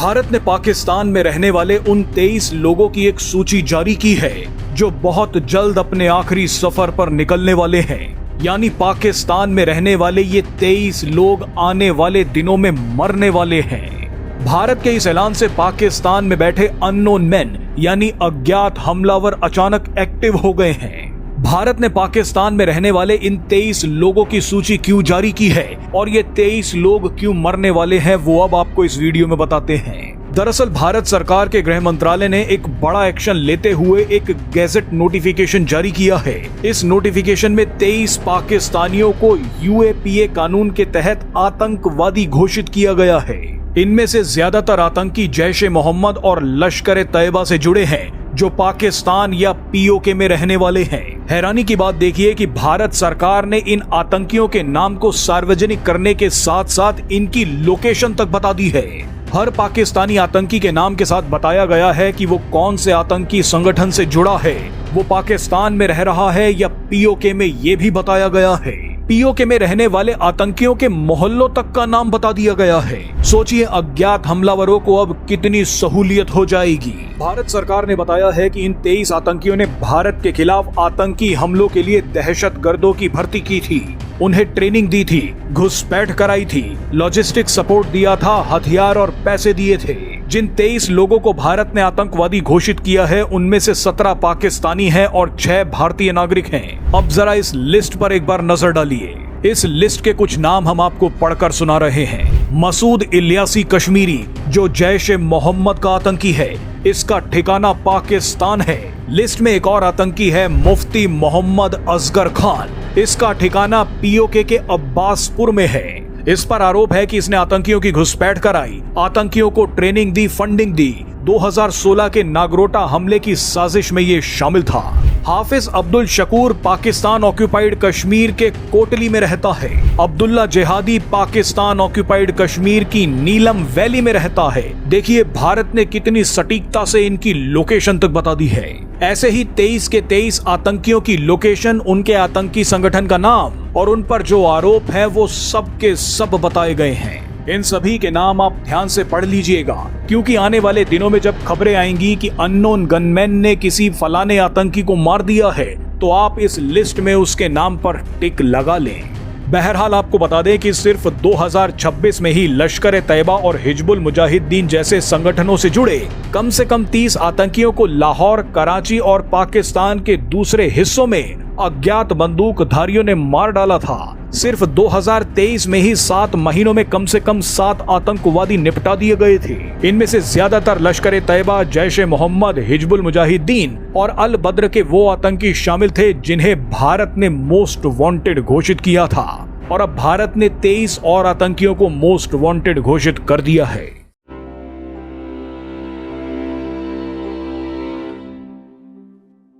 भारत ने पाकिस्तान में रहने वाले उन 23 लोगों की एक सूची जारी की है जो बहुत जल्द अपने आखिरी सफर पर निकलने वाले हैं। यानी पाकिस्तान में रहने वाले ये 23 लोग आने वाले दिनों में मरने वाले हैं। भारत के इस ऐलान से पाकिस्तान में बैठे अननोन मैन यानी अज्ञात हमलावर अचानक एक्टिव हो गए हैं। भारत ने पाकिस्तान में रहने वाले इन 23 लोगों की सूची क्यों जारी की है और ये 23 लोग क्यों मरने वाले हैं वो अब आपको इस वीडियो में बताते हैं। दरअसल भारत सरकार के गृह मंत्रालय ने एक बड़ा एक्शन लेते हुए एक गैजेट नोटिफिकेशन जारी किया है। इस नोटिफिकेशन में 23 पाकिस्तानियों को यूएपीए कानून के तहत आतंकवादी घोषित किया गया है। इनमें से ज्यादातर आतंकी जैश-ए-मोहम्मद और लश्कर-ए-तैयबा से जुड़े हैं जो पाकिस्तान या पीओके में रहने वाले हैं। हैरानी की बात देखिए कि भारत सरकार ने इन आतंकियों के नाम को सार्वजनिक करने के साथ साथ इनकी लोकेशन तक बता दी है। हर पाकिस्तानी आतंकी के नाम के साथ बताया गया है कि वो कौन से आतंकी संगठन से जुड़ा है, वो पाकिस्तान में रह रहा है या पीओके में, ये भी बताया गया है। पीओके में रहने वाले आतंकियों के मोहल्लों तक का नाम बता दिया गया है। सोचिए अज्ञात हमलावरों को अब कितनी सहूलियत हो जाएगी। भारत सरकार ने बताया है कि इन 23 आतंकियों ने भारत के खिलाफ आतंकी हमलों के लिए दहशतगर्दों की भर्ती की थी, उन्हें ट्रेनिंग दी थी, घुसपैठ कराई थी, लॉजिस्टिक सपोर्ट दिया था, हथियार और पैसे दिए थे। जिन 23 लोगों को भारत ने आतंकवादी घोषित किया है उनमें से 17 पाकिस्तानी हैं और 6 भारतीय नागरिक हैं। अब जरा इस लिस्ट पर एक बार नजर डालिए। इस लिस्ट के कुछ नाम हम आपको पढ़कर सुना रहे हैं। मसूद इलियासी कश्मीरी जो जैश-ए-मोहम्मद का आतंकी है, इसका ठिकाना पाकिस्तान है। लिस्ट में एक और आतंकी है मुफ्ती मोहम्मद असगर खान, इसका ठिकाना पीओके के अब्बासपुर में है। इस पर आरोप है कि इसने आतंकियों की घुसपैठ कराई, आतंकियों को ट्रेनिंग दी, फंडिंग दी। 2016 के नागरोटा हमले की साजिश में ये शामिल था। हाफिज अब्दुल शकूर पाकिस्तान ऑक्यूपाइड कश्मीर के कोटली में रहता है। अब्दुल्ला जिहादी पाकिस्तान ऑक्यूपाइड कश्मीर की नीलम वैली में रहता है। देखिए भारत ने कितनी सटीकता से इनकी लोकेशन तक बता दी है। ऐसे ही 23 के 23 आतंकियों की लोकेशन, उनके आतंकी संगठन का नाम और उन पर जो आरोप है वो सब के सब बताए गए हैं। इन सभी के नाम आप ध्यान से पढ़ लीजिएगा क्योंकि आने वाले दिनों में जब खबरें आएंगी कि अननोन गनमैन ने किसी फलाने आतंकी को मार दिया है तो आप इस लिस्ट में उसके नाम पर टिक लगा लें। बहरहाल आपको बता दें कि सिर्फ 2026 में ही लश्कर-ए-तैयबा और हिजबुल मुजाहिदीन जैसे संगठनों से जुड़े कम से कम 30 आतंकियों को लाहौर, कराची और पाकिस्तान के दूसरे हिस्सों में अज्ञात बंदूकधारियों ने मार डाला था। सिर्फ 2023 में ही 7 महीनों में कम से कम 7 आतंकवादी निपटा दिए गए थे। इनमें से ज्यादातर लश्कर-ए-तैयबा, जैश-ए-मोहम्मद, हिजबुल मुजाहिदीन और अल बद्र के वो आतंकी शामिल थे जिन्हें भारत ने मोस्ट वांटेड घोषित किया था और अब भारत ने 23 और आतंकियों को मोस्ट वांटेड घोषित कर दिया है।